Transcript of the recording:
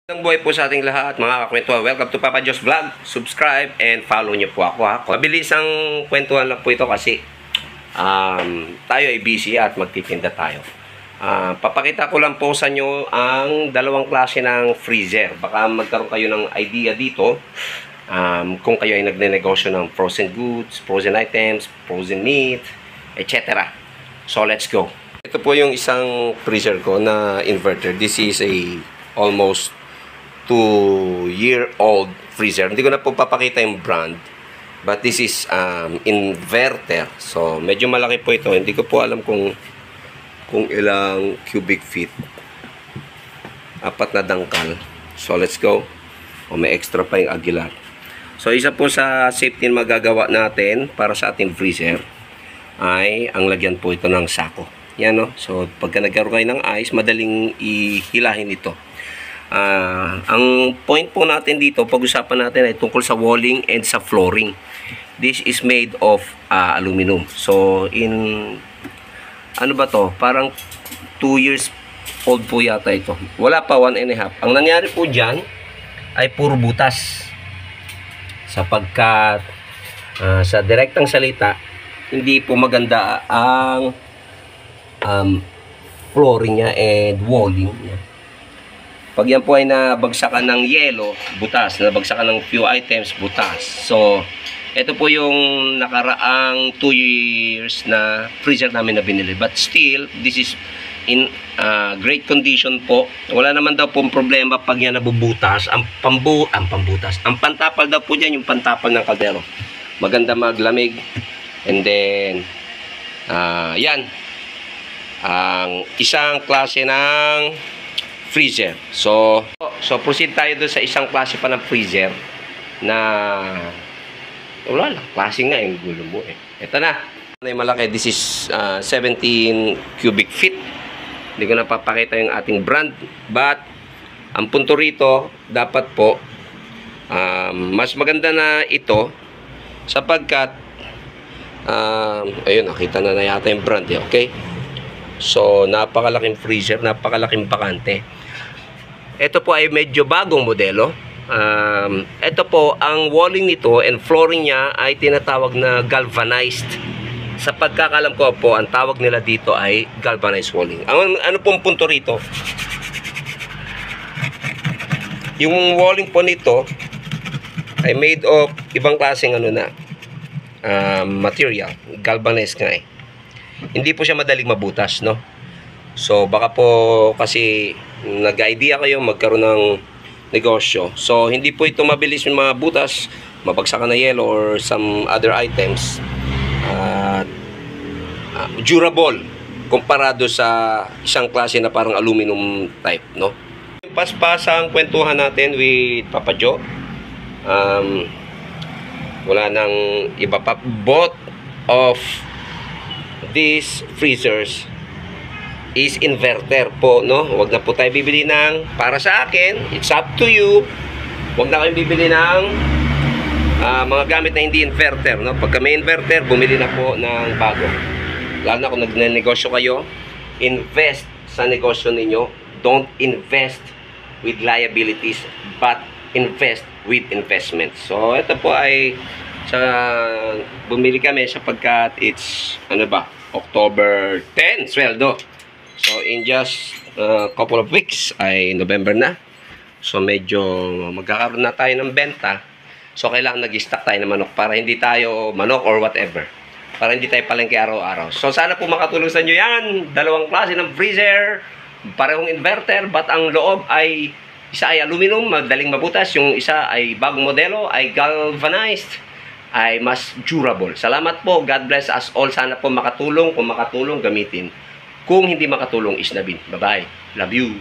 Ang buhay po sa ating lahat, mga kakwentuhan. Welcome to Papa Josh Vlog. Subscribe and follow niyo po ako. Mabilis ang kwentuhan lang po ito kasi tayo ay busy at magtitinda tayo. Papakita ko lang po sa inyo ang dalawang klase ng freezer. Baka magkaroon kayo ng idea dito kung kayo ay nagne-negosyo ng frozen goods, frozen items, frozen meat, etc. So let's go. Ito po yung isang freezer ko na inverter. This is a almost 2-year-old freezer. Hindi ko na po papakita yung brand. But this is inverter. So, medyo malaki po ito. Hindi ko po alam kung ilang cubic feet. 4 na dangkal. So, let's go. O, may extra pa yung Aguilar. So, isa po sa safety na magagawa natin para sa ating freezer ay ang lagyan po ito ng sako. Yan, no? So, pagka nagkaroon kayo ng ice, madaling ihilahin ito. Ang point po natin dito, pag-usapan natin ay tungkol sa walling and sa flooring. This is made of aluminum. So, ano ba to? Parang 2 years old po yata ito. Wala pa, 1.5. Ang nangyari po dyan ay puro butas. Sapagkat sa direktang salita, hindi po maganda ang flooring niya and walling niya. Pag yan po ay nabagsakan ng yelo, butas. Nabagsakan ng few items, butas. So, ito po yung nakaraang 2 years na freezer namin na binili. But still, this is in great condition po. Wala naman daw pong problema pag yan nabubutas. Ang pantapal daw po dyan, yung pantapal ng kaldero. Maganda maglamig. And then, yan. Ang isang klase ng freezer. So proceed tayo doon sa isang klase pa ng freezer na wala lang, klase nga yung gulo mo eh. Ito na. Ito yung malaki. This is 17 cubic feet. Hindi ko na papakita yung ating brand. But ang punto rito, dapat po mas maganda na ito sapagkat ayun, nakita na yata yung brand eh. Okay? So, napakalaking freezer, napakalaking bakante. Ito po ay medyo bagong modelo. Ito po, ang walling nito and flooring niya ay tinatawag na galvanized. Sa pagkakalam ko po, ang tawag nila dito ay galvanized walling. Ano pong punto rito? Yung walling po nito ay made of ibang klaseng material. Galvanized nga eh. Hindi po siya madaling mabutas, no? So, baka po kasi nag-idea kayo magkaroon ng negosyo. So, hindi po ito mabilis yung mabutas, mabagsakan na yelo or some other items. Durable komparado sa isang klase na parang aluminum type, no? Paspasang kwentuhan natin with Papa Joe. Wala nang iba pa. Both of these freezers is inverter po, no? Huwag na po tayo bibili ng, para sa akin, it's up to you. Huwag na kayong bibili ng mga gamit na hindi inverter, no? Pagka may inverter, bumili na po ng bago. Lalo na kung nagnenegosyo kayo, invest sa negosyo ninyo. Don't invest with liabilities, but invest with investment. So, ito po ay bumili kami sapagkat it's October 10 sweldo. So in just a couple of weeks ay November na. So medyo magkakaroon na tayo ng benta. So kailangan nag-stock tayo ng manok para hindi tayo manok or whatever. Para hindi tayo palengke araw-araw. So sana po makatulong sa inyo yan. Dalawang klase ng freezer, parehong inverter, but ang loob ay isa ay aluminum, madaling mabutas. Yung isa ay bagong modelo, ay galvanized, ay mas durable. Salamat po. God bless us all. Sana po makatulong. Kung makatulong, gamitin. Kung hindi makatulong, isnabin. Bye-bye. Love you.